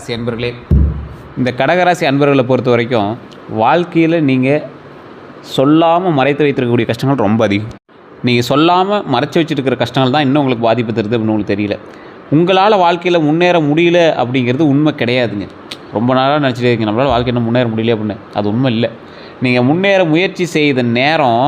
கடகராசி அன்பர்களே, இந்த கடகராசி அன்பர்களை பொறுத்த வரைக்கும் வாழ்க்கையில் நீங்கள் சொல்லாமல் மறைத்து வைத்திருக்கக்கூடிய கஷ்டங்கள் ரொம்ப அதிகம். நீங்கள் சொல்லாமல் மறைச்சி வச்சுருக்கிற கஷ்டங்கள் தான் இன்னும் உங்களுக்கு பாதிப்பு தருது அப்படின்னு உங்களுக்கு தெரியல. உங்களால் வாழ்க்கையில் முன்னேற முடியல அப்படிங்கிறது உண்மை கிடையாதுங்க. ரொம்ப நாளாக நினச்சிட்டே இருக்கீங்க நம்மளால் வாழ்க்கையில் முன்னேற முடியல அப்படின்னு. அது உண்மை இல்லை. நீங்கள் முன்னேற முயற்சி செய்த நேரம்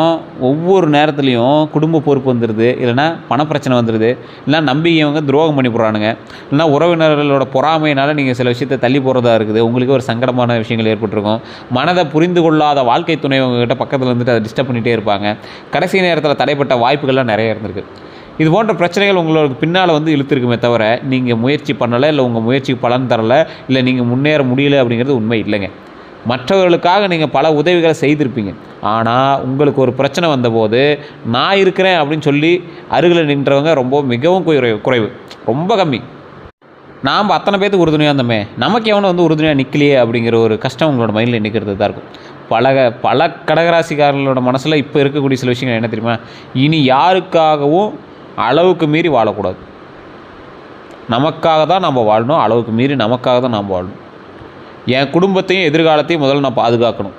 ஒவ்வொரு நேரத்துலையும் குடும்ப பொறுப்பு வந்துடுது, இல்லைனா பணப்பிரச்சனை வந்துடுது, இல்லைனா நம்பிக்கையவங்க துரோகம் பண்ணி போடுறானுங்க, இல்லைனா உறவினர்களோட பொறாமையினால் நீங்கள் சில விஷயத்தை தள்ளி போகிறதா இருக்குது. உங்களுக்கு ஒரு சங்கடமான விஷயங்கள் ஏற்பட்டிருக்கும். மனதை புரிந்து கொள்ளாத வாழ்க்கை துணை உங்கள்கிட்ட பக்கத்தில் வந்துட்டு அதை டிஸ்டர்ப் பண்ணிகிட்டே இருப்பாங்க. கடைசி நேரத்தில் தடைப்பட்ட வாய்ப்புகள்லாம் நிறைய இருந்திருக்கு. இது போன்ற பிரச்சனைகள் உங்களுக்கு பின்னால் வந்து இழுத்துருக்குமே தவிர நீங்கள் முயற்சி பண்ணலை, இல்லை உங்கள் முயற்சிக்கு பலன் தரலை, இல்லை நீங்கள் முன்னேற முடியல அப்படிங்கிறது உண்மை இல்லைங்க. மற்றவர்களுக்காக நீங்கள் பல உதவிகளை செய்திருப்பீங்க. ஆனால் உங்களுக்கு ஒரு பிரச்சனை வந்தபோது நான் இருக்கிறேன் அப்படின்னு சொல்லி அருகில் நின்றவங்க மிகவும் குறைவு, ரொம்ப கம்மி. நாம் அத்தனை பேருக்கு உறுதுணையாக இருந்தோமே, நமக்கு எவனும் வந்து உறுதுணையாக நிற்கலையே அப்படிங்கிற ஒரு கஷ்டம் உங்களோட மைண்டில் நிற்கிறது தான் இருக்கும். பல கடகராசிக்காரர்களோட மனசில் இப்போ இருக்கக்கூடிய சில விஷயங்கள் என்ன தெரியுமா? இனி யாருக்காகவும் அளவுக்கு மீறி வாழக்கூடாது. நமக்காக தான் நம்ம வாழணும், அளவுக்கு மீறி நமக்காக தான் நாம் வாழணும். என் குடும்பத்தையும் எதிர்காலத்தையும் முதல்ல நான் பாதுகாக்கணும்.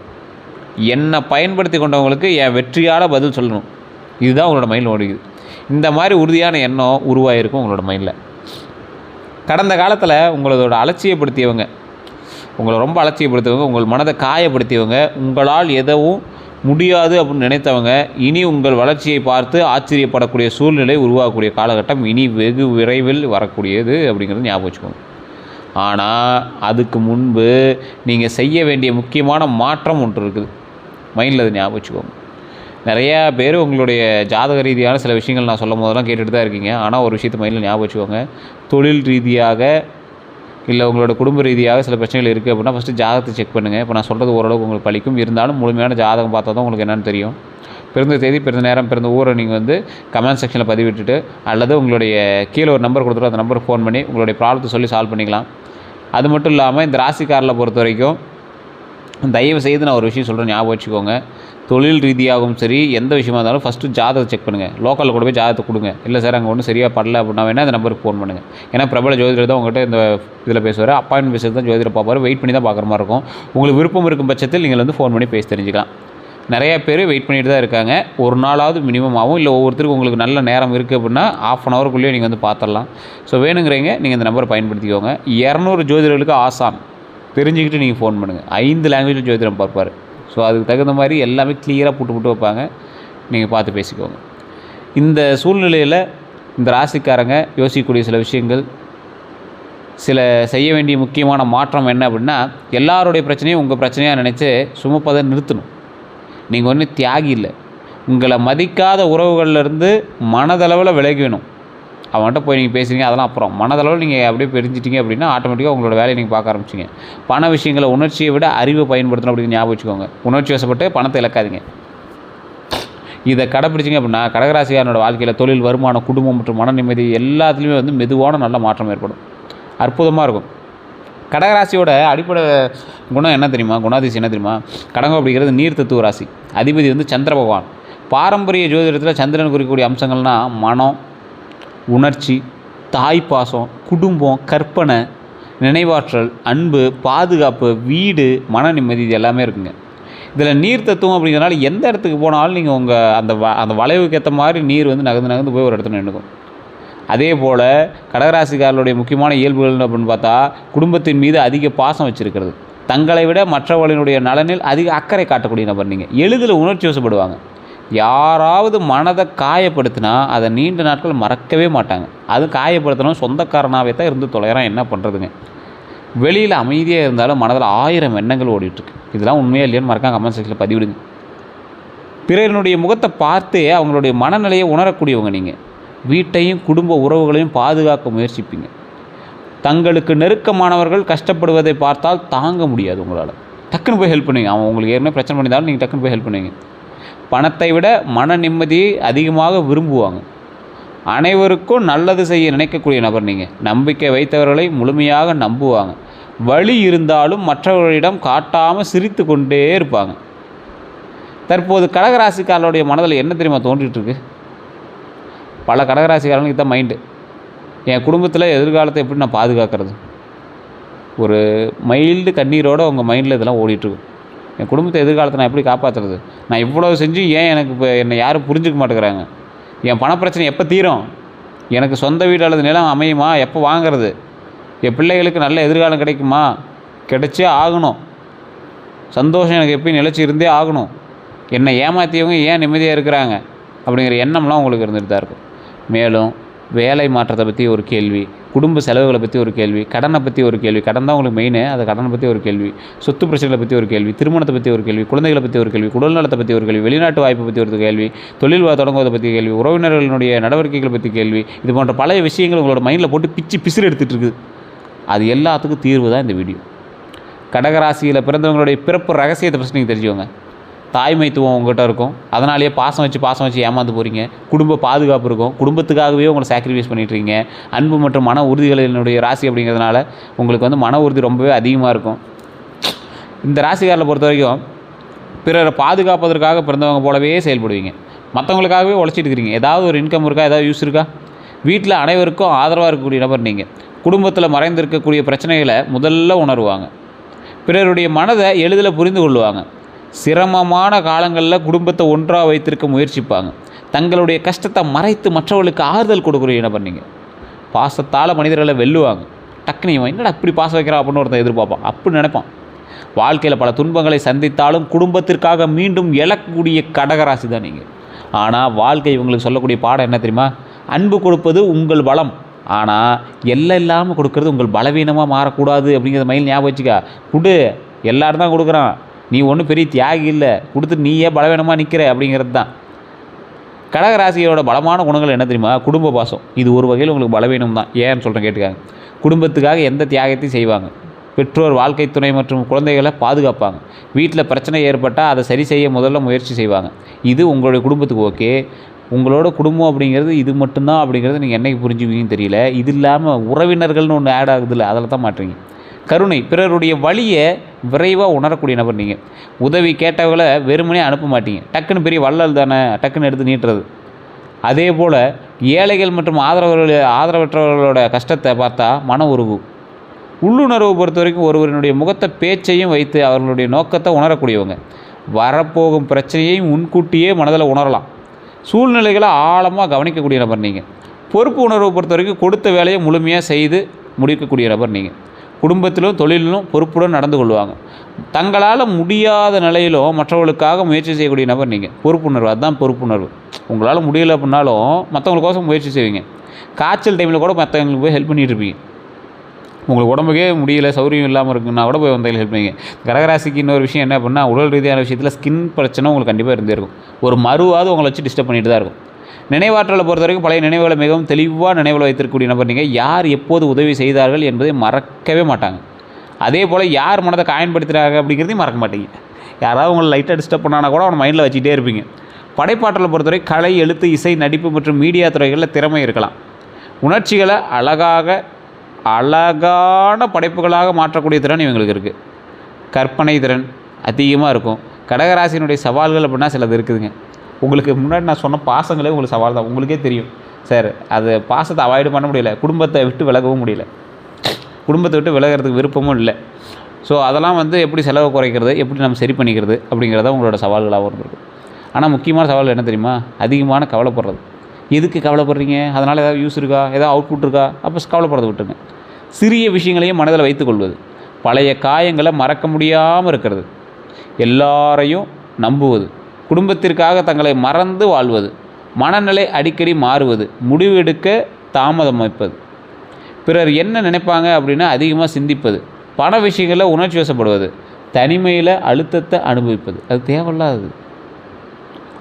என்னை பயன்படுத்தி கொண்டவங்களுக்கு என் வெற்றியால் பதில் சொல்லணும். இதுதான் உங்களோட மைண்டில் ஓடிக்குது. இந்த மாதிரி உறுதியான எண்ணம் உருவாகிருக்கும் உங்களோட மைண்டில். கடந்த காலத்தில் உங்களோட அலட்சியப்படுத்தியவங்க, உங்களை ரொம்ப அலட்சியப்படுத்தியவங்க, உங்கள் மனதை காயப்படுத்தியவங்க, உங்களால் எதுவும் முடியாது அப்படின்னு நினைத்தவங்க இனி உங்கள் வளர்ச்சியை பார்த்து ஆச்சரியப்படக்கூடிய சூழ்நிலை உருவாகக்கூடிய காலகட்டம் இனி வெகு விரைவில் வரக்கூடியது அப்படிங்கிறது ஞாபகம் வச்சுக்கோங்க. ஆனால் அதுக்கு முன்பு நீங்கள் செய்ய வேண்டிய முக்கியமான மாற்றம் ஒன்று இருக்குது. மைண்டில் அது ஞாபகம் வச்சுக்கோங்க. நிறையா பேர் உங்களுடைய ஜாதக ரீதியான சில விஷயங்கள் நான் சொல்லும் போதெல்லாம் கேட்டுட்டு தான் இருக்கீங்க. ஆனால் ஒரு விஷயத்தை மைண்டில் ஞாபகம் வச்சுக்கோங்க. தொழில் ரீதியாக இல்லை உங்களோட குடும்ப ரீதியாக சில பிரச்சனைகள் இருக்குது அப்படின்னா ஃபஸ்ட்டு ஜாதகத்தை செக் பண்ணுங்கள். இப்போ நான் சொல்கிறது ஓரளவுக்கு உங்களுக்கு பலிக்கும். இருந்தாலும் முழுமையான ஜாதகம் பார்த்தா தான் உங்களுக்கு என்னென்னு தெரியும். பிறந்த தேதி, பிறந்த நேரம், பிறந்த ஊரை நீங்கள் வந்து கமெண்ட் செக்ஷனில் பதிவிட்டுட்டு அல்லது உங்களுடைய கீழே ஒரு நம்பர் கொடுத்துட்டு அந்த நம்பருக்கு ஃபோன் பண்ணி உங்களுடைய ப்ராப்ளத்தை சொல்லி சால்வ் பண்ணிக்கலாம். அது மட்டும் இல்லாமல் இந்த ராசிக்காரில் பொறுத்த வரைக்கும் தயவு செய்து நான் ஒரு விஷயம் சொல்கிறேன், ஞாபகம் வச்சுக்கோங்க. தொழில் ரீதியாகவும் சரி எந்த விஷயமா இருந்தாலும் ஃபஸ்ட்டு ஜாதகத்தை செக் பண்ணுங்கள். லோக்கலில் கூட போய் ஜாதகத்தை கொடுங்க. இல்லை சார் அங்கே ஒன்றும் சரியாக படல அப்படின்னா வேணால் அந்த நம்பருக்கு ஃபோன் பண்ணுங்கள். ஏன்னா பிரபல ஜோதிடர் தான் உங்கள்கிட்ட இந்த இதில் பேசுவார். அப்பாயின்மெண்ட் பேசுகிறது தான் ஜோதிடர் பார்ப்பார். வெயிட் பண்ணி தான் பார்க்குற மாதிரி இருக்கும். உங்களுக்கு விருப்பம் இருக்கும் பட்சத்தில் நீங்கள் வந்து ஃபோன் பண்ணி பேசி தெரிஞ்சுக்கலாம். நிறைய பேர் வெயிட் பண்ணிட்டு தான் இருக்காங்க. ஒரு நாளாவது மினிமம் ஆகும். இல்லை ஒவ்வொருத்தருக்கும் உங்களுக்கு நல்ல நேரம் இருக்குது அப்படின்னா ½ அன் ஹவருக்குள்ளேயே நீங்கள் வந்து பார்த்துடலாம். ஸோ வேணுங்கிறீங்க நீங்கள் இந்த நம்பரை பயன்படுத்திக்கோங்க. 200 ஜோதிடர்களுக்கு ஆசான் தெரிஞ்சுக்கிட்டு நீங்கள் ஃபோன் பண்ணுங்கள். 5 லாங்குவேஜில் ஜோதிடம் பார்ப்பார். ஸோ அதுக்கு தகுந்த மாதிரி எல்லாமே கிளியராக புட்டு வைப்பாங்க. நீங்கள் பார்த்து பேசிக்கோங்க. இந்த சூழ்நிலையில் இந்த ராசிக்காரங்க யோசிக்கக்கூடிய சில விஷயங்கள், சில செய்ய வேண்டிய முக்கியமான மாற்றம் என்ன அப்படின்னா, எல்லாருடைய பிரச்சனையும் உங்கள் பிரச்சனையாக நினச்சி சுமப்பதை நிறுத்தணும். நீங்கள் ஒன்றும் தியாகி இல்லை. உங்களை மதிக்காத உறவுகள்லேருந்து மனதளவில் விலகி வேணும். அவன்கிட்ட போய் நீங்கள் பேசுகிறீங்க, அதெல்லாம் அப்புறம். மனதளவில் நீங்கள் அப்படியே பிரிஞ்சிட்டிங்க அப்படின்னா ஆட்டோமேட்டிக்காக உங்களோட வேலையை நீங்கள் பார்க்க ஆரம்பிச்சிங்க. பண விஷயங்களை உணர்ச்சியை விட அறிவை பயன்படுத்தணும் அப்படின்னு ஞாபகம் வச்சுக்கோங்க. உணர்ச்சி வசப்பட்டு பணத்தை இழக்காதீங்க. இதை கடைப்பிடிச்சிங்க அப்படின்னா கடகராசிக்காரனோட வாழ்க்கையில் தொழில், வருமானம், குடும்பம் மற்றும் மன நிம்மதி எல்லாத்துலேயுமே வந்து மெதுவான நல்ல மாற்றம் ஏற்படும். அற்புதமாக இருக்கும். கடகராசியோட அடிப்படை குணம் என்ன தெரியுமா? குணாதிசயம் என்ன தெரியுமா? கடகம் அப்படிங்கிறது நீர் தத்துவ ராசி. அதிபதி வந்து சந்திர பகவான். பாரம்பரிய ஜோதிடத்தில் சந்திரன் குறிக்கக்கூடிய அம்சங்கள்னால் மனம், உணர்ச்சி, தாய்ப்பாசம், குடும்பம், கற்பனை, நினைவாற்றல், அன்பு, பாதுகாப்பு, வீடு, மன நிம்மதி, இது எல்லாமே இருக்குங்க. இதில் நீர் தத்துவம் அப்படிங்கிறனால எந்த இடத்துக்கு போனாலும் நீங்கள் உங்கள் அந்த வளைவுக்கு ஏற்ற மாதிரி நீர் வந்து நகர்ந்து போய் ஒரு இடத்துல நின்றுக்கும். அதே போல் கடகராசிக்காரர்களுடைய முக்கியமான இயல்புகள் அப்படின்னு பார்த்தா குடும்பத்தின் மீது அதிக பாசம் வச்சுருக்கிறது, தங்களை விட மற்றவர்களினுடைய நலனில் அதிக அக்கறை காட்டக்கூடிய நபர். நீங்கள் எளிதில் உணர்ச்சி வசப்படுவாங்க. யாராவது மனதை காயப்படுத்தினா அதை நீண்ட நாட்கள் மறக்கவே மாட்டாங்க. அதுவும் காயப்படுத்தினா சொந்தக்காரனாகவே தான் இருந்து தொலைகிறான், என்ன பண்ணுறதுங்க. வெளியில் அமைதியாக இருந்தாலும் மனதில் 1000 எண்ணங்கள் ஓடிட்டுருக்கு. இதெல்லாம் உண்மையாக இல்லையான்னு மறக்காம கமெண்ட் செக்ஷனில் பதிவிடுங்க. பிறருடைய முகத்தை பார்த்தே அவங்களுடைய மனநிலையை உணரக்கூடியவங்க நீங்கள். வீட்டையும் குடும்ப உறவுகளையும் பாதுகாக்க முயற்சிப்பீங்க. தங்களுக்கு நெருக்கமானவர்கள் கஷ்டப்படுவதை பார்த்தால் தாங்க முடியாது உங்களால். டக்குன்னு போய் ஹெல்ப் பண்ணுவீங்க. அவன் உங்களுக்கு ஏற்கனவே பிரச்சனை பண்ணியிருந்தாலும் நீங்கள் டக்குன்னு போய் ஹெல்ப் பண்ணுவீங்க. பணத்தை விட மன நிம்மதியை அதிகமாக விரும்புவாங்க. அனைவருக்கும் நல்லது செய்ய நினைக்கக்கூடிய நபர் நீங்கள். நம்பிக்கை வைத்தவர்களை முழுமையாக நம்புவாங்க. வலி இருந்தாலும் மற்றவர்களிடம் காட்டாமல் சிரித்து கொண்டே இருப்பாங்க. தற்போது கடகராசிக்காரர்களுடைய மனதில் என்ன தெரியுமா தோன்றிட்டு இருக்கு? பல கடகராசிக்காரங்களுக்கு இதுதான் மைண்டு. என் குடும்பத்தில் எதிர்காலத்தை எப்படி நான் பாதுகாக்கிறது, ஒரு மைல்டு கண்ணீரோடு உங்கள் மைண்டில் இதெல்லாம் ஓடிட்டுருக்கும். என் குடும்பத்தை எதிர்காலத்தை நான் எப்படி காப்பாற்றுறது? நான் இவ்வளோ செஞ்சும் ஏன் எனக்கு இப்போ என்னை யாரும் புரிஞ்சுக்க மாட்டேங்கிறாங்க? என் பணப்பிரச்சனை எப்போ தீரும்? எனக்கு சொந்த வீடு அல்லது நிலம் அமையுமா? எப்போ வாங்கிறது? என் பிள்ளைகளுக்கு நல்ல எதிர்காலம் கிடைக்குமா? கிடைச்சே ஆகணும். சந்தோஷம் எனக்கு எப்பயும் நிலச்சி இருந்தே ஆகணும். என்னை ஏமாற்றியவங்க ஏன் நிம்மதியாக இருக்கிறாங்க? அப்படிங்கிற எண்ணம்லாம் உங்களுக்கு இருந்துட்டு தான் இருக்கும். மேலும் வேலை மாற்றத்தை பற்றி ஒரு கேள்வி, குடும்ப செலவுகளை பற்றி ஒரு கேள்வி, கடனை பற்றி ஒரு கேள்வி, கடன் தான் உங்களுக்கு மெயின், அந்த கடனை பற்றி ஒரு கேள்வி, சொத்து பிரச்சனைகளை பற்றி ஒரு கேள்வி, திருமணத்தை பற்றி ஒரு கேள்வி, குழந்தைகளை பற்றி ஒரு கேள்வி, குடல் நலத்தை பற்றி ஒரு கேள்வி, வெளிநாட்டு வாய்ப்பை பற்றி ஒரு கேள்வி, தொழில் தொடங்குவதை பற்றி கேள்வி, உறவினர்களுடைய நடவடிக்கைகளை பற்றி கேள்வி, இது போன்ற பல விஷயங்கள் உங்களோட மைண்டில் போட்டு பிசிறு எடுத்துகிட்டு இருக்குது. அது எல்லாத்துக்கும் தீர்வு தான் இந்த வீடியோ. கடகராசியில் பிறந்தவங்களுடைய பிறப்பு ரகசியத்தை ஃபஸ்ட் நீங்கள் தெரிஞ்சுக்கோங்க. தாய்மைத்துவம் உங்கள்கிட்ட இருக்கும், அதனாலேயே பாசம் வச்சு ஏமாந்து போகிறீங்க. குடும்ப பாதுகாப்பு இருக்கும், குடும்பத்துக்காகவே உங்களை சாக்ரிஃபைஸ் பண்ணிட்டுருக்கீங்க. அன்பு மற்றும் மன உறுதிகளினுடைய ராசி அப்படிங்கிறதுனால உங்களுக்கு வந்து மன உறுதி ரொம்பவே அதிகமாக இருக்கும். இந்த ராசிக்காரில் பொறுத்த வரைக்கும் பிறரை பாதுகாப்பதற்காக பிறந்தவங்க போலவே செயல்படுவீங்க. மற்றவங்களுக்காகவே உழைச்சிட்டு இருக்கிறீங்க. ஏதாவது ஒரு இன்கம் இருக்கா? ஏதாவது யூஸ் இருக்கா? வீட்டில் அனைவருக்கும் ஆதரவாக இருக்கக்கூடிய நபர் நீங்கள். குடும்பத்தில் மறைந்திருக்கக்கூடிய பிரச்சனைகளை முதல்ல உணர்வாங்க. பிறருடைய மனதை எளிதில் புரிந்து கொள்வாங்க. சிரமமான காலங்களில் குடும்பத்தை ஒன்றாக வைத்திருக்க முயற்சிப்பாங்க. தங்களுடைய கஷ்டத்தை மறைத்து மற்றவர்களுக்கு ஆறுதல் கொடுக்குற நபர் நீங்கள். பாசத்தால் மனிதர்களை வெல்லுவாங்க. டக்குனு இவன் என்னடா இப்படி பாசம் வைக்கிறான் அப்படின்னு ஒருத்தன் எதிர்பார்ப்பான், அப்படி நினைப்பான். வாழ்க்கையில் பல துன்பங்களை சந்தித்தாலும் குடும்பத்திற்காக மீண்டும் எழக்கூடிய கடகராசி தான் நீங்கள். ஆனால் வாழ்க்கை இவங்களுக்கு சொல்லக்கூடிய பாடம் என்ன தெரியுமா? அன்பு கொடுப்பது உங்கள் பலம், ஆனால் எல்லாம் இல்லாமல் கொடுக்கறது உங்கள் பலவீனமாக மாறக்கூடாது அப்படிங்கிறத மைண்ட் ஞாபகம் வச்சுக்கா. கொடு, எல்லோரும் தான் கொடுக்குறான், நீ ஒன்றும் பெரிய தியாகி இல்லை, கொடுத்துட்டு நீயே பலவீனமாக நிற்கிற அப்படிங்கிறது தான். கடகராசியோட பலமான குணங்கள் என்ன தெரியுமா? குடும்ப பாசம். இது ஒரு வகையில் உங்களுக்கு பலவீனம் தான். ஏன்னு சொல்கிறேன் கேட்டுக்காங்க. குடும்பத்துக்காக எந்த தியாகத்தையும் செய்வாங்க. பெற்றோர், வாழ்க்கை துணை மற்றும் குழந்தைகளை பாதுகாப்பாங்க. வீட்டில் பிரச்சனை ஏற்பட்டால் அதை சரி செய்ய முதல்ல முயற்சி செய்வாங்க. இது உங்களுடைய குடும்பத்துக்கு ஓகே. உங்களோட குடும்பம் அப்படிங்கிறது இது மட்டும்தான் அப்படிங்கிறது நீங்கள் என்றைக்கு புரிஞ்சுக்குவீங்கன்னு தெரியல. இது இல்லாமல் உறவினர்கள்னு ஒன்று ஆட் ஆகுதுல்ல, அதில் தான் மாட்டுறீங்க. கருணை, பிறருடைய வழியை விரைவாக உணரக்கூடிய நபர் நீங்கள். உதவி கேட்டவங்களை வெறுமனே அனுப்ப மாட்டீங்க. டக்குன்னு பெரிய வள்ளல் தானே, டக்குன்னு எடுத்து நீட்டுறது. அதே போல் ஏழைகள் மற்றும் ஆதரவற்றவர்களோட கஷ்டத்தை பார்த்தா மன உருகும். உள்ளுணர்வு பொறுத்த வரைக்கும் ஒருவரினுடைய முகத்தை பேச்சையும் வைத்து அவர்களுடைய நோக்கத்தை உணரக்கூடியவங்க. வரப்போகும் பிரச்சனையையும் முன்கூட்டியே மனதில் உணரலாம். சூழ்நிலைகளை ஆழமாக கவனிக்கக்கூடிய நபர் நீங்கள். பொறுப்பு உணர்வை பொறுத்த வரைக்கும் கொடுத்த வேலையை முழுமையாக செய்து முடிக்கக்கூடிய நபர் நீங்கள். குடும்பத்திலும் தொழிலிலும் பொறுப்புடன் நடந்து கொள்வாங்க. தங்களால் முடியாத நிலையிலும் மற்றவர்களுக்காக முயற்சி செய்யக்கூடிய நபர் நீங்கள். பொறுப்புணர்வு, அதுதான் பொறுப்புணர்வு. உங்களால் முடியலை அப்படின்னாலும் மற்றவங்களுக்கோசம் முயற்சி செய்வீங்க. காய்ச்சல் டைமில் கூட மற்றவங்களுக்கு போய் ஹெல்ப் பண்ணிட்டு இருப்பீங்க. உங்களுக்கு உடம்புக்கே முடியல, சௌரியம் இல்லாமல் இருக்குன்னா கூட போய் வந்தையில் ஹெல்ப் பண்ணுவீங்க. கடகராசிக்கு இன்னொரு விஷயம் என்ன அப்படின்னா, உடல் ரீதியான விஷயத்தில் ஸ்கின் பிரச்சனை உங்களுக்கு கண்டிப்பாக இருந்தே இருக்கும். ஒரு மறுவாவது உங்களை வச்சு டிஸ்டர்ப் பண்ணிட்டு தான் இருக்கும். நினைவாற்றலை பொறுத்த வரைக்கும் பழைய நினைவுகளை மிகவும் தெளிவாக நினைவில் வைத்திருக்கக்கூடிய நபர் நீங்கள். யார் எப்போது உதவி செய்தார்கள் என்பதை மறக்கவே மாட்டாங்க. அதே போல் யார் மனதை காயன்படுத்துகிறாங்க அப்படிங்கிறதையும் மறக்க மாட்டீங்க. யாராவது உங்களை லைட்டாக டிஸ்டர்ப் பண்ணானா கூட அவனை மைண்டில் வச்சுக்கிட்டே இருப்பீங்க. படைப்பாற்றலை பொறுத்தவரை கலை, எழுத்து, இசை, நடிப்பு மற்றும் மீடியா துறைகளில் திறமை இருக்கலாம். உணர்ச்சிகளை அழகான படைப்புகளாக மாற்றக்கூடிய திறன் இவங்களுக்கு இருக்குது. கற்பனை திறன் அதிகமாக இருக்கும். கடகராசியினுடைய சவால்கள் அப்படின்னா சிலது இருக்குதுங்க. உங்களுக்கு முன்னாடி நான் சொன்ன பாசங்களே உங்களுக்கு சவால் தான். உங்களுக்கே தெரியும் சார், அது பாசத்தை அவாய்டு பண்ண முடியல, குடும்பத்தை விட்டு விலகவும் முடியல, குடும்பத்தை விட்டு விலகிறதுக்கு விருப்பமும் இல்லை. ஸோ அதெல்லாம் வந்து எப்படி செலவு குறைக்கிறது, எப்படி நம்ம சரி பண்ணிக்கிறது அப்படிங்கிறத உங்களோட சவால்களாகவும் இருந்திருக்கு. ஆனால் முக்கியமான சவால் என்ன தெரியுமா? அதிகமான கவலைப்படுறது. எதுக்கு கவலைப்படுறீங்க? அதனால் ஏதாவது யூஸ் இருக்கா? ஏதாவது அவுட்புட் இருக்கா? அப்போ கவலைப்படுறத விட்டுருங்க. சிறிய விஷயங்களையும் மனதில் வைத்துக்கொள்வது. பழைய காயங்களை மறக்க முடியாமல் இருக்கிறது. எல்லாரையும் நம்புவது. குடும்பத்திற்காக தங்களை மறந்து வாழ்வது. மனநிலை அடிக்கடி மாறுவது. முடிவு எடுக்க தாமதம் வைப்பது. பிறர் என்ன நினைப்பாங்க அப்படின்னு அதிகமாக சிந்திப்பது. பண விஷயங்களில் உணர்ச்சி வசப்படுவது. தனிமையில் அழுத்தத்தை அனுபவிப்பது. அது தேவையில்லாதது.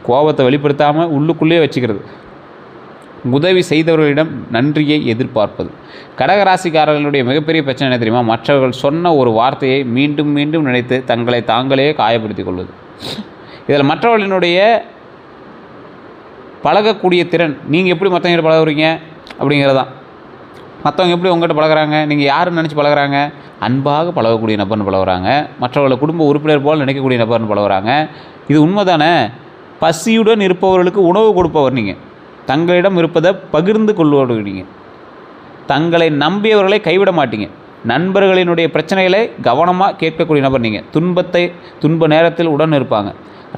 கோபத்தை வெளிப்படுத்தாமல் உள்ளுக்குள்ளேயே வச்சுக்கிறது. உதவி செய்தவர்களிடம் நன்றியை எதிர்பார்ப்பது. கடகராசிக்காரர்களுடைய மிகப்பெரிய பிரச்சனை என்ன தெரியுமா? மற்றவர்கள் சொன்ன ஒரு வார்த்தையை மீண்டும் மீண்டும் நினைத்து தங்களை தாங்களே காயப்படுத்திக் கொள்வது. இதில் மற்றவர்களினுடைய பழகக்கூடிய திறன், நீங்கள் எப்படி மற்றவங்க பழகுறீங்க அப்படிங்கிறதான். மற்றவங்க எப்படி உங்கள்கிட்ட பழகுறாங்க, நீங்கள் யாருன்னு நினச்சி பழகுறாங்க? அன்பாக பழகக்கூடிய நபர்னு பழகுறாங்க. மற்றவர்களை குடும்ப உறுப்பினர் போல் நினைக்கக்கூடிய நபர்னு பழகுறாங்க. இது உண்மை தானே? பசியுடன் இருப்பவர்களுக்கு உணவு கொடுப்பவர் நீங்கள். தங்களிடம் இருப்பதை பகிர்ந்து கொள்வீங்க. தங்களை நம்பியவர்களை கைவிட மாட்டீங்க. நண்பர்களினுடைய பிரச்சனைகளை கவனமாக கேட்கக்கூடிய நபர் நீங்கள். துன்ப நேரத்தில் உடன் இருப்பாங்க.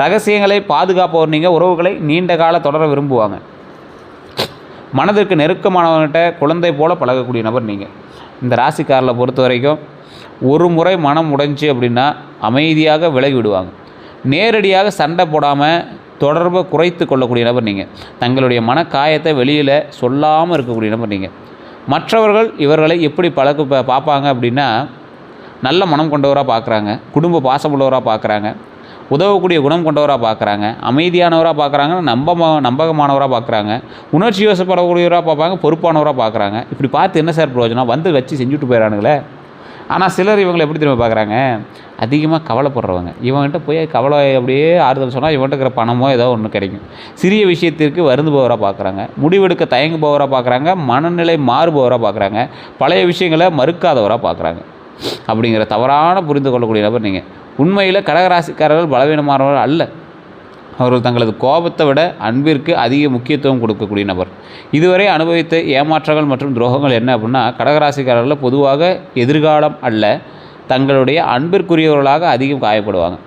ரகசியங்களை பாதுகாப்பவர் நீங்கள். உறவுகளை நீண்ட கால தொடர விரும்புவாங்க. மனதிற்கு நெருக்கமானவர்கிட்ட குழந்தை போல் பழகக்கூடிய நபர் நீங்கள். இந்த ராசிக்காரரை பொறுத்த வரைக்கும் ஒரு முறை மனம் உடைஞ்சு அப்படின்னா அமைதியாக விலகி விடுவாங்க. நேரடியாக சண்டை போடாமல் தொடர்பை குறைத்து கொள்ளக்கூடிய நபர் நீங்கள். தங்களுடைய மனக்காயத்தை வெளியில் சொல்லாமல் இருக்கக்கூடிய நபர் நீங்கள். மற்றவர்கள் இவர்களை எப்படி பார்ப்பாங்க அப்படின்னா, நல்ல மனம் கொண்டவராக பார்க்குறாங்க, குடும்ப பாசமுள்ளவராக பார்க்குறாங்க, உதவக்கூடிய குணம் கொண்டவராக பார்க்குறாங்க, அமைதியானவராக பார்க்குறாங்க, நம்பகமானவராக பார்க்குறாங்க, உணர்ச்சி வசப்படக்கூடியவராக பார்ப்பாங்க, பொறுப்பானவராக பார்க்குறாங்க. இப்படி பார்த்து என்ன சார் பிரயோஜனம்? வந்து வச்சு செஞ்சுட்டு போயிடறானுங்களே. ஆனால் சிலர் இவங்களை எப்படி திரும்ப பார்க்குறாங்க? அதிகமாக கவலைப்படுறவங்க. இவங்ககிட்ட போய் கவலை அப்படியே ஆறுதல் சொன்னால் இவன்கிட்ட இருக்கிற பணமோ ஏதோ ஒன்று கிடைக்கும். சிறிய விஷயத்திற்கு வருந்துபவராக பார்க்குறாங்க, முடிவெடுக்க தயங்குபவராக பார்க்குறாங்க, மனநிலை மாறுபவராக பார்க்குறாங்க, பழைய விஷயங்களை மறுக்காதவராக பார்க்குறாங்க. அப்படிங்கிற தவறான புரிந்து கொள்ளக்கூடிய நபர் நீங்கள். உண்மையில் கடகராசிக்காரர்கள் பலவீனமானவர்கள் அல்ல. அவர்கள் தங்களது கோபத்தை விட அன்பிற்கு அதிக முக்கியத்துவம் கொடுக்கக்கூடிய நபர். இதுவரை அனுபவித்த ஏமாற்றங்கள் மற்றும் துரோகங்கள் என்ன அப்படின்னா, கடகராசிக்காரர்கள் பொதுவாக எதிர்காலம் அல்ல, தங்களுடைய அன்பிற்குரியவர்களாக அதிகம் காயப்படுவாங்க.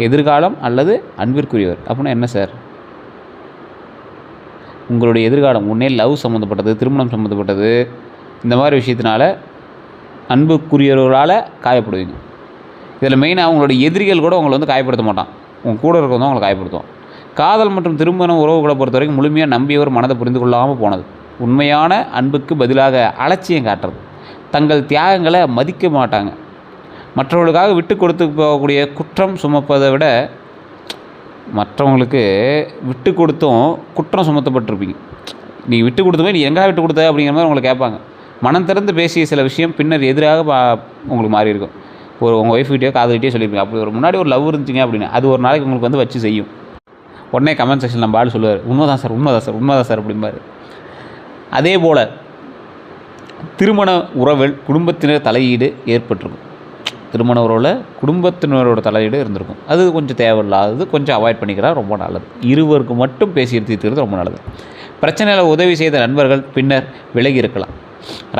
எதிர்காலம் அல்லது அன்பிற்குரியவர் அப்படின்னா என்ன சார்? உங்களுடைய எதிர்காலம் ஒன்றே லவ் சம்மந்தப்பட்டது, திருமணம் சம்மந்தப்பட்டது, இந்த மாதிரி விஷயத்தினால அன்புக்குரியவர்களால் காயப்படுவீங்க. இதில் மெயினாக அவங்களுடைய எதிரிகள் கூட உங்களை வந்து காயப்படுத்த மாட்டான், உங்கள் கூட இருக்கிறவங்க தான் உங்களை காயப்படுத்தும். காதல் மற்றும் திருமண உறவுகளை பொறுத்த வரைக்கும் முழுமையாக நம்பியவர் மனதை புரிந்து கொள்ளாமல் போனது, உண்மையான அன்புக்கு பதிலாக அலட்சியம் காட்டுறது, தங்கள் தியாகங்களை மதிக்க மாட்டாங்க, மற்றவர்களுக்காக விட்டு கொடுத்து போகக்கூடிய குற்றம் சுமப்பதை விட மற்றவங்களுக்கு விட்டு கொடுத்தும் குற்றம் சுமத்தப்பட்டிருப்பீங்க. நீ விட்டு கொடுத்தவே நீ எங்கே விட்டு கொடுத்த அப்படிங்கிற மாதிரி உங்களை கேட்பாங்க. மனம் திறந்து பேசிய சில விஷயம் பின்னர் எதிராக உங்களுக்கு மாறி இருக்கும். உங்கள் ஒய்ஃப் கிட்டேயோ காதுகிட்டே சொல்லியிருப்பீங்க, அப்படி ஒரு முன்னாடி ஒரு லவ் இருந்துச்சிங்க அப்படின்னு, அது ஒரு நாளைக்கு உங்களுக்கு வந்து வச்சு செய்யும். உடனே கமெண்ட் செக்ஷன் நம்ம ஆள் சொல்லுவார், உண்மைதான் சார் அப்படிம்பார். அதே போல் திருமண உறவில் குடும்பத்தினர் தலையீடு ஏற்பட்டிருக்கும். திருமண உறவில் குடும்பத்தினரோட தலையீடு இருந்திருக்கும். அது கொஞ்சம் தேவையில்லாதது, கொஞ்சம் அவாய்ட் பண்ணிக்கிறா ரொம்ப நல்லது. இருவருக்கு மட்டும் பேசி தீர்த்துக்கிறது ரொம்ப நல்லது. பிரச்சனையில் உதவி செய்த நண்பர்கள் பின்னர் விலகி இருக்கலாம்,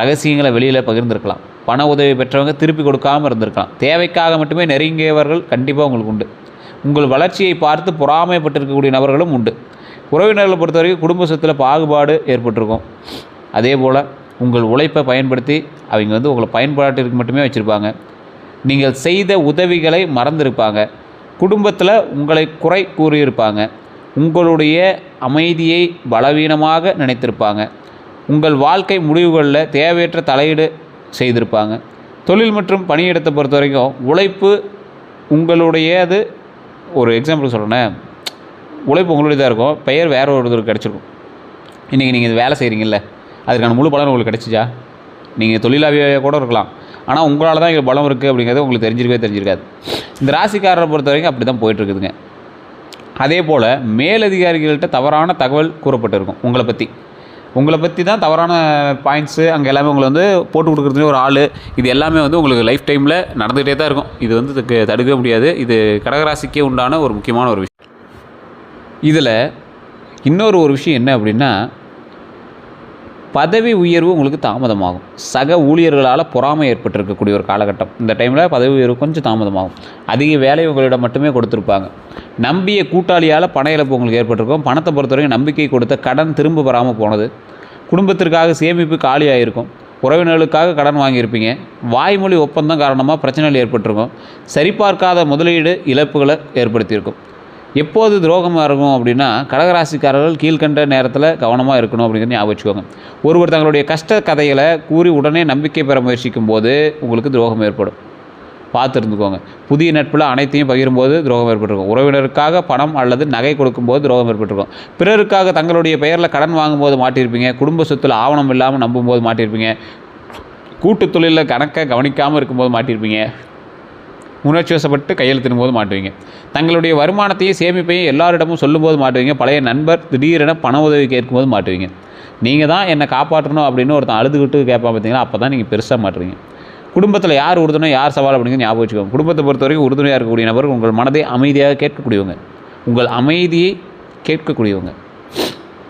ரகசியங்களை வெளியில் பகிர்ந்திருக்கலாம், பண உதவி பெற்றவங்க திருப்பி கொடுக்காமல் இருந்திருக்கலாம். தேவைக்காக மட்டுமே நெருங்கியவர்கள் கண்டிப்பாக உங்களுக்கு உண்டு. உங்கள் வளர்ச்சியை பார்த்து பொறாமைப்பட்டிருக்கக்கூடிய நபர்களும் உண்டு. உறவினர்களை பொறுத்த வரைக்கும் குடும்ப சொத்தில் பாகுபாடு ஏற்பட்டிருக்கும். அதே போல் உங்கள் உழைப்பை பயன்படுத்தி அவங்க வந்து உங்களை பயன்பாட்டிற்கு மட்டுமே வச்சுருப்பாங்க. நீங்கள் செய்த உதவிகளை மறந்திருப்பாங்க. குடும்பத்தில் உங்களை குறை கூறியிருப்பாங்க. உங்களுடைய அமைதியை பலவீனமாக நினைத்திருப்பாங்க. உங்கள் வாழ்க்கை முடிவுகளில் தேவையற்ற தலையீடு செய்திருப்பாங்க. தொழில் மற்றும் பணியிடத்தை பொறுத்த வரைக்கும் உழைப்பு உங்களுடையது. ஒரு எக்ஸாம்பிள் சொல்கிறேன், உழைப்பு உங்களுடையதாக இருக்கும், பெயர் வேறு ஒருத்தருக்கு கிடச்சிருக்கும். இன்றைக்கி நீங்கள் இது வேலை செய்கிறீங்கல்ல, அதுக்கான முழு பலன் உங்களுக்கு கிடச்சிச்சா? நீங்கள் தொழிலாளியாக கூட இருக்கலாம், ஆனால் உங்களால் தான் இங்கே பலம் இருக்குது அப்படிங்கிறது உங்களுக்கு தெரிஞ்சிருக்காது. இந்த ராசிக்காரரை பொறுத்த வரைக்கும் அப்படி தான் போயிட்டுருக்குதுங்க. அதே போல் மேலதிகாரிகள்கிட்ட தவறான தகவல் கூறப்பட்டிருக்கும். உங்களை பற்றி தான் தவறான பாயிண்ட்ஸு அங்கே எல்லாமே உங்களை வந்து போட்டு கொடுக்குறதுலேயே ஒரு ஆள், இது எல்லாமே வந்து உங்களுக்கு லைஃப் டைமில் நடந்துகிட்டே தான் இருக்கும். இது வந்து தடுக்க முடியாது. இது கடகராசிக்கே உண்டான ஒரு முக்கியமான ஒரு விஷயம். இதில் இன்னொரு விஷயம் என்ன அப்படின்னா, பதவி உயர்வு உங்களுக்கு தாமதமாகும். சக ஊழியர்களால் பொறாமை ஏற்பட்டிருக்கக்கூடிய ஒரு காலகட்டம். இந்த டைமில் பதவி உயர்வு கொஞ்சம் தாமதமாகும். அதிக வேலை உங்களிடம் மட்டுமே கொடுத்துருப்பாங்க. நம்பிய கூட்டாளியால் பண இழப்பு உங்களுக்கு ஏற்பட்டிருக்கும். பணத்தை பொறுத்தவரைக்கும் நம்பிக்கை கொடுத்த கடன் திரும்ப பெறாமல் போனது. குடும்பத்திற்காக சேமிப்பு காலியாகிருக்கும். உறவினர்களுக்காக கடன் வாங்கியிருப்பீங்க. வாய்மொழி ஒப்பந்தம் காரணமாக பிரச்சனைகள் ஏற்பட்டிருக்கும். சரிபார்க்காத முதலீடு இழப்புகளை ஏற்படுத்தியிருக்கும். எப்போது துரோகமாக இருக்கும் அப்படின்னா, கடகராசிக்காரர்கள் கீழ்கண்ட நேரத்தில் கவனமாக இருக்கணும் அப்படிங்கிறது ஞாபகம் வச்சுக்கோங்க. ஒருவர் தங்களுடைய கஷ்ட கதைகளை கூறி உடனே நம்பிக்கை பெற முயற்சிக்கும் போது உங்களுக்கு துரோகம் ஏற்படும். பார்த்து இருந்துக்கோங்க. புதிய நட்பில் அனைத்தையும் பகிரும்போது துரோகம் ஏற்பட்டிருக்கும். உறவினருக்காக பணம் அல்லது நகை கொடுக்கும்போது துரோகம் ஏற்பட்டிருக்கும். பிறருக்காக தங்களுடைய பெயரில் கடன் வாங்கும்போது மாட்டியிருப்பீங்க. குடும்ப சொத்தில் ஆவணம் இல்லாமல் நம்பும்போது மாட்டியிருப்பீங்க. கூட்டு தொழிலில் கணக்கை கவனிக்காமல் இருக்கும்போது மாட்டியிருப்பீங்க. உணர்ச்சி வசப்பட்டு கையெழுத்திடும் போது மாட்டுவீங்க. தங்களுடைய வருமானத்தையும் சேமிப்பையும் எல்லாரிடமும் சொல்லும்போது மாட்டுவீங்க. பழைய நண்பர் திடீரென பண உதவி கேட்கும்போது மாட்டுவீங்க. நீங்கள் தான் என்னை காப்பாற்றணும் அப்படின்னு ஒருத்தன் அழுதுகிட்டு கேட்பான் பார்த்தீங்களா, அப்போ தான் நீங்கள் பெருசாக மாட்டுறீங்க. குடும்பத்தில் யார் உறுதுணை யார் சவால் அப்படிங்கிறது ஞாபகம் வச்சுக்கோங்க. குடும்பத்தை பொறுத்த வரைக்கும் உறுதுணையாக இருக்கக்கூடிய நபர் உங்கள் மனதை அமைதியாக கேட்கக்கூடியவங்க. உங்கள் அமைதியை கேட்கக்கூடியவங்க.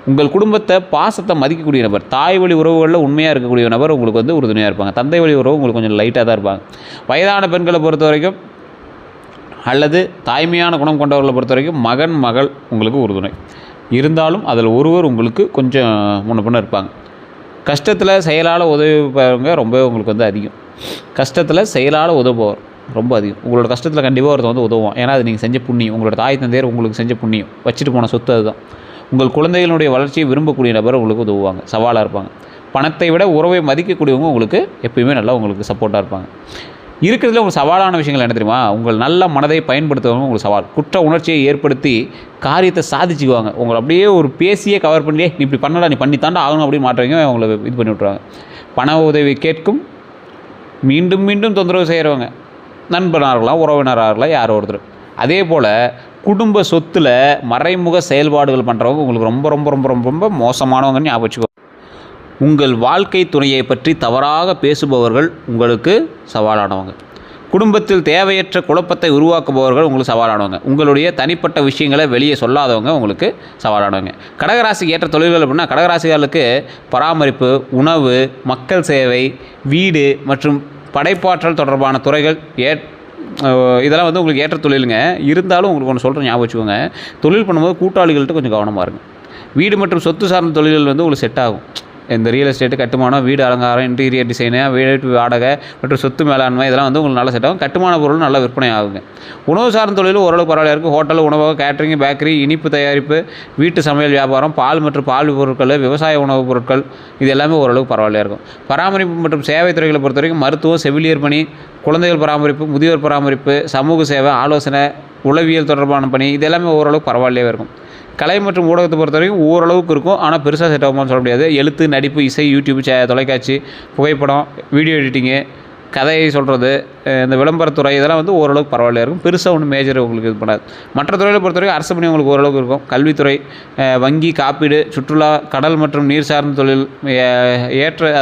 உங்கள் குடும்பத்தை பாசத்தை மதிக்கக்கூடிய நபர், தாய் வழி உறவுகளில் உண்மையாக இருக்கக்கூடிய நபர் உங்களுக்கு வந்து உறுதுணையாக இருப்பாங்க. தந்தை வழி உறவு உங்களுக்கு கொஞ்சம் லைட்டாக தான் இருப்பாங்க. வயதான பெண்களை பொறுத்த வரைக்கும் அல்லது தாய்மையான குணம் கொண்டவர்களை பொறுத்த வரைக்கும் மகன் மகள் உங்களுக்கு உறுதுணை இருந்தாலும் அதில் ஒருவர் உங்களுக்கு கொஞ்சம் முன்ன பின்ன இருப்பாங்க. கஷ்டத்தில் செயலால் உதவுபவங்க ரொம்ப உங்களுக்கு வந்து அதிகம். கஷ்டத்தில் செயலால் உதவுபவர் ரொம்ப அதிகம். உங்களோட கஷ்டத்தில் கண்டிப்பாக ஒருத்தர் வந்து உதவும். ஏன்னா அது நீங்கள் செஞ்ச புண்ணியம், உங்களோட தாய் தந்தையர் உங்களுக்கு செஞ்ச புண்ணியம், வச்சுட்டு போன சொத்து அதுதான். உங்கள் குழந்தைகளுடைய வளர்ச்சியை விரும்பக்கூடிய நபர் உங்களுக்கு உதவுவாங்க, சவாலாக இருப்பாங்க. பணத்தை விட உறவை மதிக்கக்கூடியவங்க உங்களுக்கு எப்பயுமே நல்லா உங்களுக்கு சப்போர்ட்டாக இருப்பாங்க. இருக்கிறதுல உங்களுக்கு சவாலான விஷயங்கள் என்ன தெரியுமா? உங்கள் நல்ல மனதை பயன்படுத்துவவங்க உங்களுக்கு சவால். குற்ற உணர்ச்சியை ஏற்படுத்தி காரியத்தை சாதிச்சுக்குவாங்க. உங்களை அப்படியே ஒரு பேசியே கவர் பண்ணி நீ இப்படி பண்ணலாம், நீ பண்ணித்தாண்டா ஆகணும் அப்படின்னு மாட்டுறவங்க அவங்கள இது பண்ணி விட்ருவாங்க. பண உதவி கேட்கும் மீண்டும் மீண்டும் தொந்தரவு செய்கிறவங்க நண்பனாக இருக்கலாம், உறவினராக இருக்கலாம், யாரோ ஒருத்தர். அதே போல் குடும்ப சொத்தில் மறைமுக செயல்பாடுகள் பண்ணுறவங்க உங்களுக்கு ரொம்ப ரொம்ப ரொம்ப ரொம்ப ரொம்ப மோசமானவங்கன்னு ஞாபகம் வச்சுக்கோ. உங்கள் வாழ்க்கை துணையை பற்றி தவறாக பேசுபவர்கள் உங்களுக்கு சவாலானவங்க. குடும்பத்தில் தேவையற்ற குழப்பத்தை உருவாக்குபவர்கள் உங்களுக்கு சவாலானவங்க. உங்களுடைய தனிப்பட்ட விஷயங்களை வெளியே சொல்லாதவங்க உங்களுக்கு சவாலானவங்க. கடகராசிக்கு ஏற்ற தொழில்கள் அப்படின்னா கடகராசிகளுக்கு பராமரிப்பு, உணவு, மக்கள் சேவை, வீடு மற்றும் படைப்பாற்றல் தொடர்பான துறைகள் இதெல்லாம் வந்து உங்களுக்கு ஏற்ற தொழிலுங்க. இருந்தாலும் உங்களுக்கு ஒன்று சொல்கிறேன், ஞாபகம் வச்சுக்கோங்க. தொழில் பண்ணும்போது கூட்டாளிகள்கிட்ட கொஞ்சம் கவனமாக இருங்க. வீடு மற்றும் சொத்து சார்ந்த தொழில்கள் வந்து உங்களுக்கு செட் ஆகும். இந்த ரியல் எஸ்டேட்டு, கட்டுமானம், வீடு அலங்காரம், இன்டீரியர் டிசைனு, வீட்டு வாடகை மற்றும் சொத்து மேலாண்மை இதெல்லாம் வந்து உங்களுக்கு நல்லா செட் ஆகும். கட்டுமான பொருள் நல்லா விற்பனை ஆகுங்க. உணவு சார்ந்த தொழிலும் ஓரளவுக்கு பரவாயில்ல இருக்குது. ஹோட்டல், உணவகம், கேட்ரிங், பேக்கரி, இனிப்பு தயாரிப்பு, வீட்டு சமையல் வியாபாரம், பால் மற்றும் பால் பொருட்கள், விவசாய உணவுப் பொருட்கள் இது எல்லாமே ஓரளவுக்கு பரவாயில்லையாக இருக்கும். பராமரிப்பு மற்றும் சேவை துறைகளை பொறுத்த வரைக்கும் மருத்துவம், செவிலியர் பணி, குழந்தைகள் பராமரிப்பு, முதியோர் பராமரிப்பு, சமூக சேவை, ஆலோசனை, உளவியல் தொடர்பான பணி இது எல்லாமே ஓரளவுக்கு பரவாயில்லையாக இருக்கும். கலை மற்றும் ஊடகத்தை பொறுத்த வரைக்கும் ஓரளவுக்கு இருக்கும். ஆனால் பெருசாக செட் ஆகுமான்னு சொல்ல முடியாது. எழுத்து, நடிப்பு, இசை, யூடியூப், தொலைக்காட்சி, புகைப்படம், வீடியோ எடிட்டிங்கு, கதையை சொல்கிறது, இந்த விளம்பரத்துறை இதெல்லாம் வந்து ஓரளவுக்கு பரவாயில்லையா இருக்கும். பெருசாக ஒன்றும் மேஜர் உங்களுக்கு இது பண்ணாது. மற்ற துறைகளை பொறுத்த வரைக்கும் அரசு பணி உங்களுக்கு ஓரளவுக்கு இருக்கும். கல்வித்துறை, வங்கி, காப்பீடு, சுற்றுலா, கடல் மற்றும் நீர் சார்ந்த தொழில்,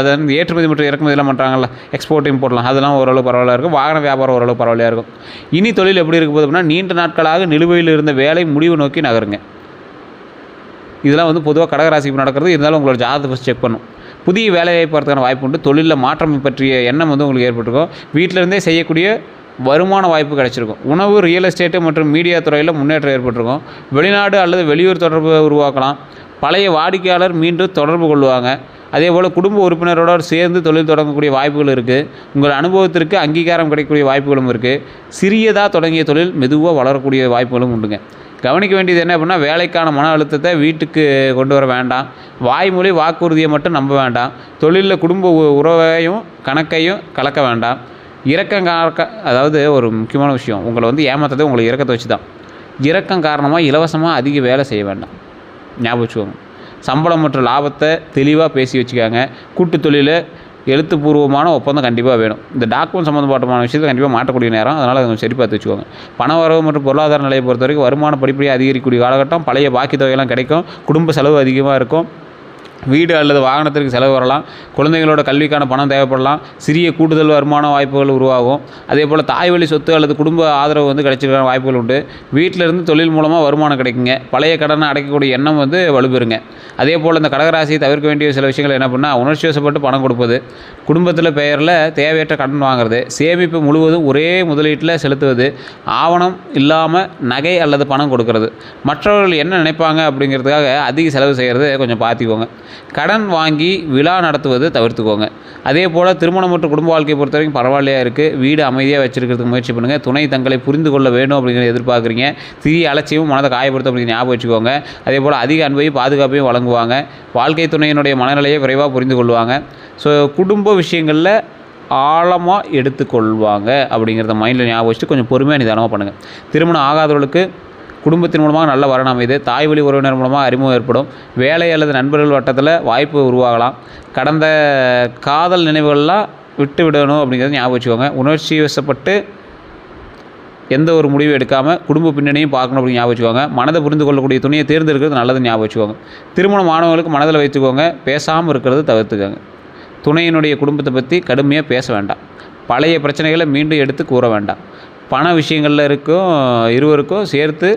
அதாவது ஏற்றுமதி மற்றும் இறக்குமதியெல்லாம் பண்ணுறாங்கல்ல, எக்ஸ்போர்ட் இம்போர்ட்லாம் அதெல்லாம் ஓரளவுக்கு பரவாயில்லையா இருக்கும். வாகன வியாபாரம் ஓரளவுக்கு பரவாயில்லையா இருக்கும். இனி தொழில் எப்படி இருக்க போகுது அப்படின்னா நீண்ட நாட்களாக நிலுவையில் இருந்த வேலை முடிவு நோக்கி நகருங்க. இதெல்லாம் வந்து பொதுவாக கடகராசிக்கு நடக்கிறது. இருந்தாலும் உங்களோட ஜாதகத்தை ஃபஸ்ட் செக் பண்ணும். புதிய வேலையை போகிறதுக்கான வாய்ப்பு உண்டு. தொழிலில் மாற்றம் பற்றிய எண்ணம் வந்து உங்களுக்கு ஏற்பட்டிருக்கும். வீட்டிலேருந்தே செய்யக்கூடிய வருமான வாய்ப்பு கிடைச்சிருக்கும். உணவு, ரியல் எஸ்டேட்டு மற்றும் மீடியா துறையில் முன்னேற்றம் ஏற்பட்டிருக்கும். வெளிநாடு அல்லது வெளியூர் தொடர்பு உருவாக்கலாம். பழைய வாடிக்கையாளர் மீண்டும் தொடர்பு கொள்வாங்க. அதேபோல் குடும்ப உறுப்பினரோடு சேர்ந்து தொழில் தொடங்கக்கூடிய வாய்ப்புகள் இருக்குது. உங்கள் அனுபவத்திற்கு அங்கீகாரம் கிடைக்கக்கூடிய வாய்ப்புகளும் இருக்குது. சிறியதாக தொடங்கிய தொழில் மெதுவாக வளரக்கூடிய வாய்ப்புகளும் உண்டுங்க. கவனிக்க வேண்டியது என்ன அப்படின்னா வேலைக்கான மன அழுத்தத்தை வீட்டுக்கு கொண்டு வர வேண்டாம். வாய்மொழி வாக்குறுதியை மட்டும் நம்ப வேண்டாம். தொழிலில் குடும்ப உறவையும் கணக்கையும் கலக்க வேண்டாம். அதாவது ஒரு முக்கியமான விஷயம், உங்களை வந்து ஏமாற்றுறது உங்களை இறக்கத்தை வச்சு தான். இறக்கம் காரணமாக இலவசமாக அதிக வேலை செய்ய வேண்டாம், ஞாபகம் வச்சுக்கோங்க. சம்பளம் மற்றும் லாபத்தை தெளிவாக பேசி வச்சுக்காங்க. கூட்டு தொழில் எழுத்துப்பூர்வமான ஒப்பந்தம் கண்டிப்பாக வேணும். இந்த டாக்குமெண்ட் சம்மந்தப்பட்டமான விஷயத்தை கண்டிப்பாக மாட்டக்கூடிய நேரம். அதனால் அதை சரி பார்த்து வச்சுக்கோங்க. பண வரவு மற்றும் பொருளாதார நிலையை பொறுத்த வரைக்கும் வருமானம் படிப்படியாக அதிகரிக்கக்கூடிய காலகட்டம். பழைய பாக்கி தொகையெல்லாம் கிடைக்கும். குடும்ப செலவு அதிகமாக இருக்கும். வீடு அல்லது வாகனத்திற்கு செலவு வரலாம். குழந்தைகளோட கல்விக்கான பணம் தேவைப்படலாம். சிறிய கூடுதல் வருமான வாய்ப்புகள் உருவாகும். அதே போல் தாய் வழி சொத்து அல்லது குடும்ப ஆதரவு வந்து கிடைச்சிருக்கான வாய்ப்புகள் உண்டு. வீட்டிலிருந்து தொழில் மூலமாக வருமானம் கிடைக்குங்க. பழைய கடனை அடைக்கக்கூடிய எண்ணம் வந்து வலுப்பெறுங்க. அதே போல் இந்த கடகராசியை தவிர்க்க வேண்டிய சில விஷயங்கள் என்ன பண்ணால் உணர்ச்சி வசப்பட்டு பணம் கொடுப்பது, குடும்பத்தில் பெயரில் தேவையற்ற கடன் வாங்குறது, சேமிப்பு முழுவதும் ஒரே முதலீட்டில் செலுத்துவது, ஆவணம் இல்லாமல் நகை அல்லது பணம் கொடுக்கறது, மற்றவர்கள் என்ன நினைப்பாங்க அப்படிங்கிறதுக்காக அதிக செலவு செய்கிறது கொஞ்சம் பார்த்துக்கோங்க. கடன் வாங்கி விழா நடத்துவது தவிர்த்துக்கோங்க. அதே போல் திருமணம் மற்றும் குடும்ப வாழ்க்கையை பொறுத்த வரைக்கும் பரவாயில்லையாக இருக்குது. வீடு அமைதியாக வச்சுருக்கிறதுக்கு முயற்சி பண்ணுங்கள். துணை தங்களை புரிந்து கொள்ள வேண்டும் அப்படிங்கிறத எதிர்பார்க்குறீங்க. சிறிய அலட்சியமும் மனதை காயப்படுத்த அப்படிங்கிற ஞாபகம் வச்சுக்கோங்க. அதே போல் அதிக அன்பையும் பாதுகாப்பையும் வழங்குவாங்க. வாழ்க்கை துணையினுடைய மனநிலையை விரைவாக புரிந்து கொள்வாங்க. ஸோ குடும்ப விஷயங்களில் ஆழமாக எடுத்துக்கொள்வாங்க அப்படிங்கிறத மைண்டில் ஞாபகம் வச்சுட்டு கொஞ்சம் பொறுமையாக நிதானமாக பண்ணுங்கள். திருமணம் ஆகாதவர்களுக்கு குடும்பத்தின் மூலமாக நல்ல வரன் அமைது. தாய் வழி உறவினர் மூலமாக அறிமுகம் ஏற்படும். வேலை அல்லது நண்பர்கள் வட்டத்தில் வாய்ப்பு உருவாகலாம். கடந்த காதல் நினைவுகள்லாம் விட்டு விடணும் அப்படிங்கிறத ஞாபகம் வச்சுக்கோங்க. உணர்ச்சி வசப்பட்டு எந்த ஒரு முடிவு எடுக்காமல் குடும்ப பின்னணியும் பார்க்கணும் அப்படின்னு ஞாபகம் வச்சுக்கோங்க. மனதை புரிந்து கொள்ளக்கூடிய துணியை தேர்ந்தெடுக்கிறது நல்லதுன்னு ஞாபகம் வச்சுக்கோங்க. திருமணம் ஆனவங்களுக்கு மனதில் வைத்துக்கோங்க. பேசாமல் இருக்கிறது தவிர்த்துக்கோங்க. துணையினுடைய குடும்பத்தை பற்றி கடுமையாக பேச வேண்டாம். பழைய பிரச்சனைகளை மீண்டும் எடுத்து கூற வேண்டாம். பண விஷயங்களில் இருவருக்கும் சேர்த்து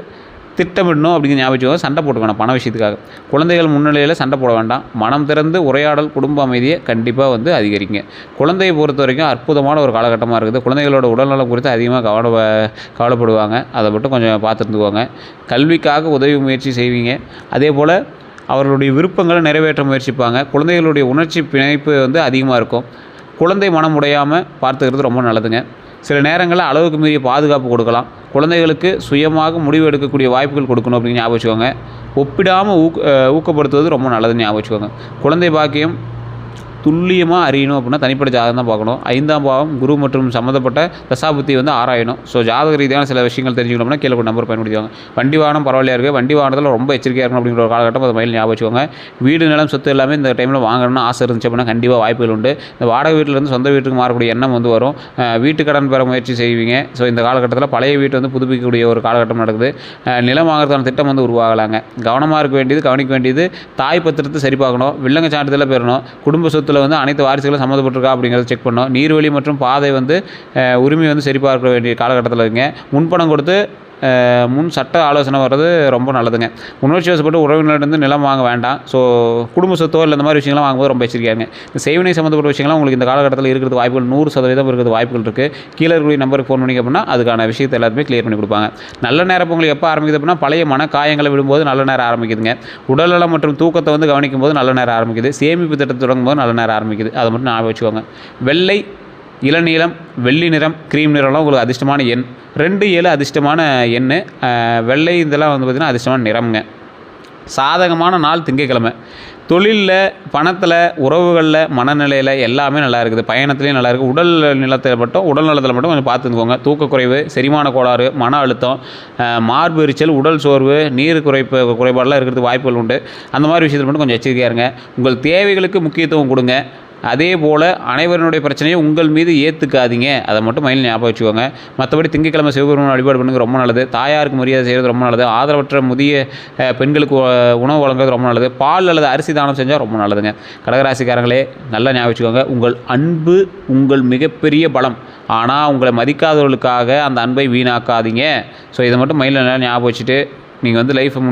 திட்டமிடணும் அப்படிங்கிற ஞாபகம். சண்டை போட்டு வேணாம் பண விஷயத்துக்காக. குழந்தைகள் முன்னிலையில் சண்டை போட வேண்டாம். மனம் திறந்து உரையாடல், குடும்ப அமைதியை கண்டிப்பாக வந்து அதிகரிங்க. குழந்தையை பொறுத்த வரைக்கும் அற்புதமான ஒரு காலகட்டமாக இருக்குது. குழந்தைகளோட உடல்நலம் குறித்து அதிகமாக கவலைப்படுவாங்க. அதை மட்டும் கொஞ்சம் பார்த்துருந்துக்குவாங்க. கல்விக்காக உதவி முயற்சி செய்வீங்க. அதே போல் அவர்களுடைய விருப்பங்களை நிறைவேற்ற முயற்சிப்பாங்க. குழந்தைகளுடைய உணர்ச்சி பிணைப்பு வந்து அதிகமாக இருக்கும். குழந்தை மனம் உடையாமல் பார்த்துக்கிறது ரொம்ப நல்லதுங்க. சில நேரங்களில் அளவுக்கு மீறிய பாதுகாப்பு கொடுக்கலாம். குழந்தைகளுக்கு சுயமாக முடிவு எடுக்கக்கூடிய வாய்ப்புகள் கொடுக்கணும் அப்படின்னு ஞாபகம் வச்சுக்கோங்க. ஒப்பிடாமல் ஊக்கப்படுத்துவது ரொம்ப நல்லதுன்னு ஞாபகம் வச்சுக்கோங்க. குழந்தை பாக்கியம் துல்லியமாக அறியணும் அப்படின்னா தனிப்பட்ட ஜாதகம் தான் பார்க்கணும். 5ஆம் பாவம் குரு மற்றும் சம்மந்தப்பட்ட தசாபுத்தி வந்து ஆராயணும். ஸோ ஜாதக ரீதியான சில விஷயங்கள் தெரிஞ்சுக்கணும்னா கீழே ஒரு நம்பர் பயன்படுத்திவாங்க. வண்டி வாகனம் பரவாயில்லையா இருக்குது. வண்டி வாகனத்தில் ரொம்ப எச்சரிக்கையாக இருக்கணும் அப்படிங்கிற ஒரு காலகட்டம் அதை மைண்டில் ஞாபகம் வச்சுக்கோங்க. வீடு நிலம் சொத்து எல்லாமே இந்த டைமில் வாங்கணும்னு ஆசை இருந்துச்சு அப்படின்னா கண்டிப்பாக வாய்ப்புகள் உண்டு. இந்த வாடகை வீட்டிலேருந்து சொந்த வீட்டுக்கு மாறக்கூடிய எண்ணம் வந்து வரும். வீட்டு கடன் பெற முயற்சி செய்வீங்க. ஸோ இந்த காலகட்டத்தில் பழைய வீட்டை வந்து புதுப்பிக்கக்கூடிய ஒரு காலகட்டம் நடக்குது. நிலம் வாங்குறதுக்கான திட்டம் வந்து உருவாகலாங்க. கவனமாக இருக்க வேண்டியது, கவனிக்க வேண்டியது, தாய் பத்திரத்தை சரி பார்க்கணும். வில்லங்க சான்றிதழை பெறணும். குடும்ப சொத்தில் வந்து அனைத்து வாரிசுகளும் சம்மந்தப்பட்டிருக்கா அப்படிங்கிறத செக் பண்ணணும். நீர்வழி மற்றும் பாதை வந்து உரிமை வந்து சரி பார்க்க வேண்டிய காலகட்டத்தில் இருக்குங்க. முன்பணம் கொடுத்து முன் சட்ட ஆலோசனை வர்றது ரொம்ப நல்லதுங்க. உணர்ச்சி வசப்பட்டு உறவினர்லேருந்து நிலம் வாங்க வேண்டாம். ஸோ குடும்ப சொத்தோ இல்லை இந்த மாதிரி விஷயங்கள்லாம் வாங்கும்போது ரொம்ப எச்சரிக்கையாங்க. இந்த செய்வினை சம்மந்தப்பட்ட விஷயங்கள்லாம் உங்களுக்கு இந்த காலகட்டத்தில் இருக்கிறது வாய்ப்புகள் 100% இருக்கிறது வாய்ப்புகள் இருக்குது. கீழே இருக்கக்கூடிய நம்பருக்கு ஃபோன் பண்ணிங்க அப்படின்னா அதுக்கான விஷயத்தை எல்லாத்தையுமே கிளியர் பண்ணி கொடுப்பாங்க. நல்ல நேரம் உங்களுக்கு எப்போ ஆரம்பிக்குது அப்படின்னா பழைய மன காயங்களை விடும்போது நல்ல நேரம் ஆரம்பிக்குதுங்க. உடல்நலம் மற்றும் தூக்கத்தை வந்து கவனிக்கும் போது நல்ல நேரம் ஆரம்பிக்குது. சேமிப்பு திட்டத்தை தொடங்கும் போது நல்ல நேரம் ஆரம்பிக்குது. அதை மட்டும் ஞாபகம் வச்சுக்கோங்க. வெள்ளை, இளநீலம், வெள்ளி நிறம், க்ரீம் நிறம்லாம் உங்களுக்கு அதிர்ஷ்டமான எண். 2, 7 அதிர்ஷ்டமான எண். வெள்ளை இதெல்லாம் வந்து பார்த்திங்கன்னா அதிர்ஷ்டமான நிறம்ங்க. சாதகமான நாள் திங்கட்கிழமை. தொழிலில், பணத்தில், உறவுகளில், மனநிலையில் எல்லாமே நல்லா இருக்குது. பயணத்துலேயும் நல்லா இருக்குது. உடல் நலத்தில் மட்டும் கொஞ்சம் பார்த்துக்கோங்க. தூக்கக்குறைவு, செரிமான கோளாறு, மன அழுத்தம், மார்பு எரிச்சல், உடல் சோர்வு, நீர் குறைபாடெல்லாம் இருக்கிறதுக்கு வாய்ப்புகள் உண்டு. அந்த மாதிரி விஷயத்தில் மட்டும் கொஞ்சம் எச்சரிக்கையாக இருங்க. உங்கள் தேவைகளுக்கு முக்கியத்துவம் கொடுங்க. அதே போல் அனைவருடைய பிரச்சனையை உங்கள் மீது ஏற்றுக்காதீங்க. அதை மட்டும் மைண்டில் ஞாபகம் வச்சுக்கோங்க. மற்றபடி திங்கட்கிழமை சிவபெருமான் வழிபாடு பண்ணுறது ரொம்ப நல்லது. தாயாருக்கு மரியாதை செய்கிறது ரொம்ப நல்லது. ஆதரவற்ற முதிய பெண்களுக்கு உணவு வழங்குறது ரொம்ப நல்லது. பால் அல்லது அரிசி தானம் செஞ்சால் ரொம்ப நல்லதுங்க. கடகராசிக்காரங்களே நல்லா ஞாபகம் வச்சுக்கோங்க. உங்கள் அன்பு உங்கள் மிகப்பெரிய பலம். ஆனால் உங்களை மதிக்காதவர்களுக்காக அந்த அன்பை வீணாக்காதீங்க. ஸோ இதை மட்டும் மைண்டில் நல்லா ஞாபகம் வச்சுட்டு நீங்கள் வந்து லைஃப்பை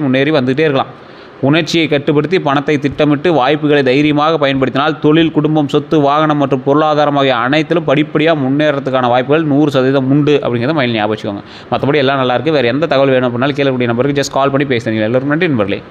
முன்னேறி வந்துகிட்டே இருக்கலாம். உணர்ச்சியை கட்டுப்படுத்தி பணத்தை திட்டமிட்டு வாய்ப்புகளை தைரியமாக பயன்படுத்தினால் தொழில், குடும்பம், சொத்து, வாகனம் மற்றும் பொருளாதாரம் ஆகிய அனைத்திலும் படிப்படியாக முன்னேறதுக்கான வாய்ப்புகள் 100% உண்டு அப்படிங்கிறத மைண்டில் ஞாபகம் வச்சுக்கோங்க. மற்றபடி எல்லாம் நல்லாயிருக்கு. வேறு எந்த தகவல் வேணும் அப்படின்னாலும் கீழே கூடிய நம்பருக்கு ஜஸ்ட் கால் பண்ணி பேசுகிறீங்க. எல்லோரும் நன்றி நண்பர்களே.